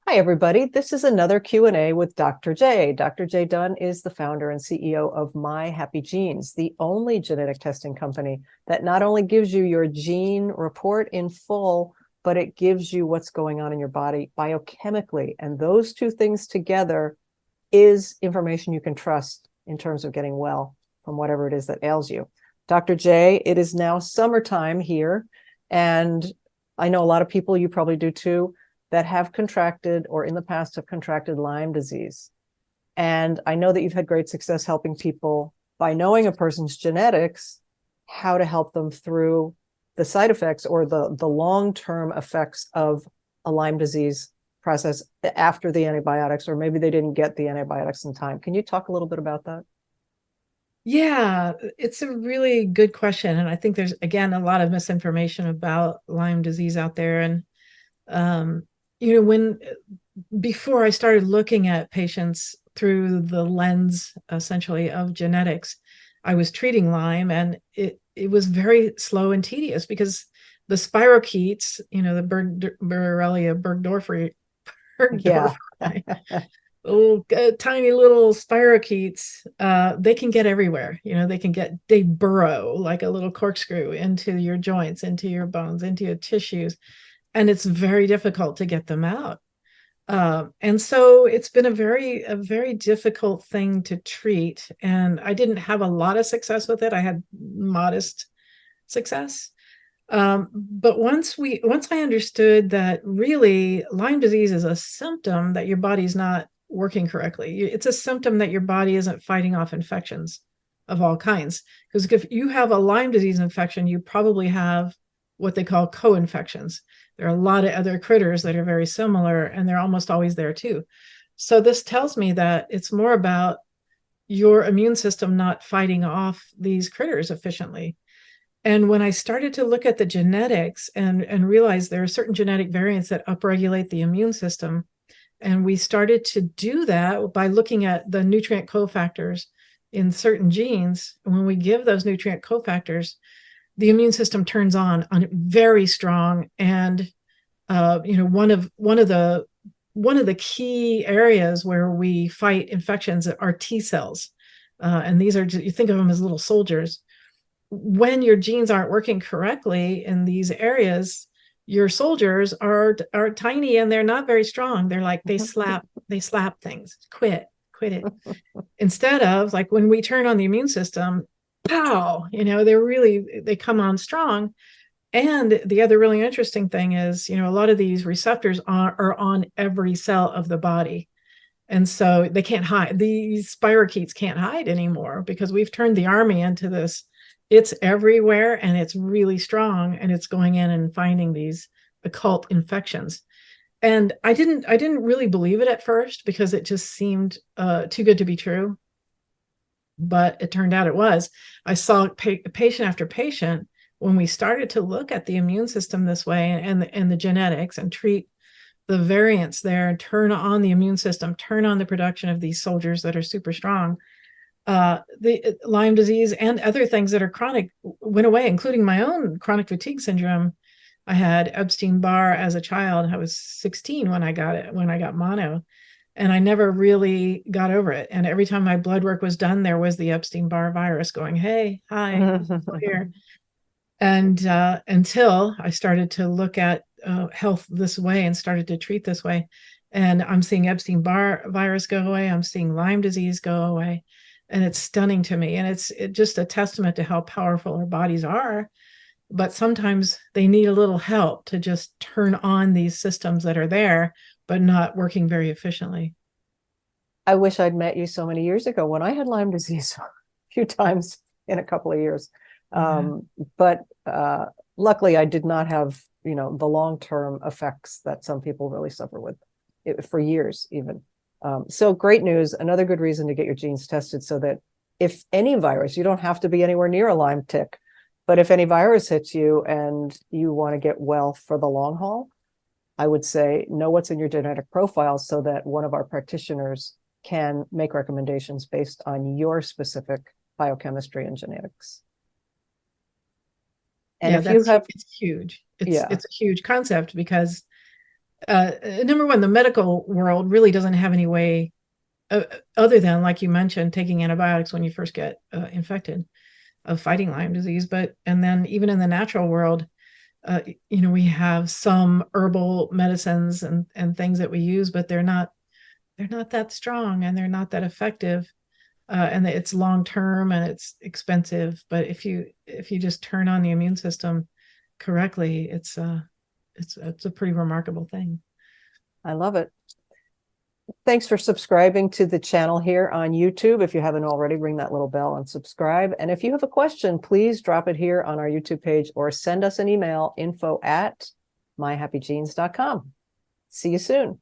Hi, everybody. This is another Q&A with Dr. J. Dr. J. Dunn is the founder and CEO of My Happy Genes, the only genetic testing company that not only gives you your gene report in full, but it gives you what's going on in your body biochemically. And those two things together is information you can trust in terms of getting well from whatever it is that ails you. Dr. J, it is now summertime here, and I know a lot of people, you probably do too, that have contracted or in the past have contracted Lyme disease. And I know that you've had great success helping people by knowing a person's genetics, how to help them through the side effects or the long-term effects of a Lyme disease process after the antibiotics, or maybe they didn't get the antibiotics in time. Can you talk a little bit about that? Yeah, it's a really good question. And I think there's, again, a lot of misinformation about Lyme disease out there. And, um, when before I started looking at patients through the lens essentially of genetics, I was treating Lyme, and it was very slow and tedious because the spirochetes, the Borrelia Yeah. burgdorferi, little tiny little spirochetes, they can get everywhere. They burrow like a little corkscrew into your joints, into your bones, into your tissues, and it's very difficult to get them out. And so it's been a very difficult thing to treat, and I didn't have a lot of success with it. I had modest success. But once I understood that really Lyme disease is a symptom that your body's not working correctly. It's a symptom that your body isn't fighting off infections of all kinds. Because if you have a Lyme disease infection, you probably have what they call co-infections. There are a lot of other critters that are very similar, and they're almost always there too. So this tells me that it's more about your immune system not fighting off these critters efficiently. And when I started to look at the genetics and realize there are certain genetic variants that upregulate the immune system, and we started to do that by looking at the nutrient cofactors in certain genes. And when we give those nutrient cofactors, the immune system turns on very strong. And one of the key areas where we fight infections are T cells, and these are, you think of them as little soldiers. When your genes aren't working correctly in these areas, your soldiers are tiny and they're not very strong. They're like they slap things. Quit it. Instead of, like, when we turn on the immune system, pow, they come on strong. And the other really interesting thing is, a lot of these receptors are on every cell of the body. And so they can't hide. These spirochetes can't hide anymore because we've turned the army into this. It's everywhere, and it's really strong, and it's going in and finding these occult infections. And I didn't really believe it at first because it just seemed too good to be true. But it turned out it was. I saw patient after patient when we started to look at the immune system this way, and the genetics, and treat the variants there, and turn on the immune system, turn on the production of these soldiers that are super strong. The Lyme disease and other things that are chronic went away, including my own chronic fatigue syndrome. I had Epstein-Barr as a child. I was 16 when I got it, when I got mono, and I never really got over it. And every time my blood work was done, there was the Epstein-Barr virus going, "Hey, hi, I'm still here." And until I started to look at health this way and started to treat this way, and I'm seeing Epstein-Barr virus go away. I'm seeing Lyme disease go away, and it's stunning to me. And it's just a testament to how powerful our bodies are. But sometimes they need a little help to just turn on these systems that are there, but not working very efficiently. I wish I'd met you so many years ago when I had Lyme disease a few times in a couple of years. Yeah. But luckily I did not have, the long-term effects that some people really suffer with for years even. So great news. Another good reason to get your genes tested so that if any virus, you don't have to be anywhere near a Lyme tick, but if any virus hits you and you want to get well for the long haul, I would say know what's in your genetic profile so that one of our practitioners can make recommendations based on your specific biochemistry and genetics. And Yeah, if you have, it's huge. It's yeah, it's a huge concept because Number one, the medical world really doesn't have any way, other than, like you mentioned, taking antibiotics when you first get infected, of fighting Lyme disease. And then even in the natural world, we have some herbal medicines and things that we use, but they're not that strong, and they're not that effective. And it's long term and it's expensive. But if you just turn on the immune system correctly, it's a pretty remarkable thing. I love it. Thanks for subscribing to the channel here on YouTube. If you haven't already, ring that little bell and subscribe. And if you have a question, please drop it here on our YouTube page or send us an email, info@myhappygenes.com. See you soon.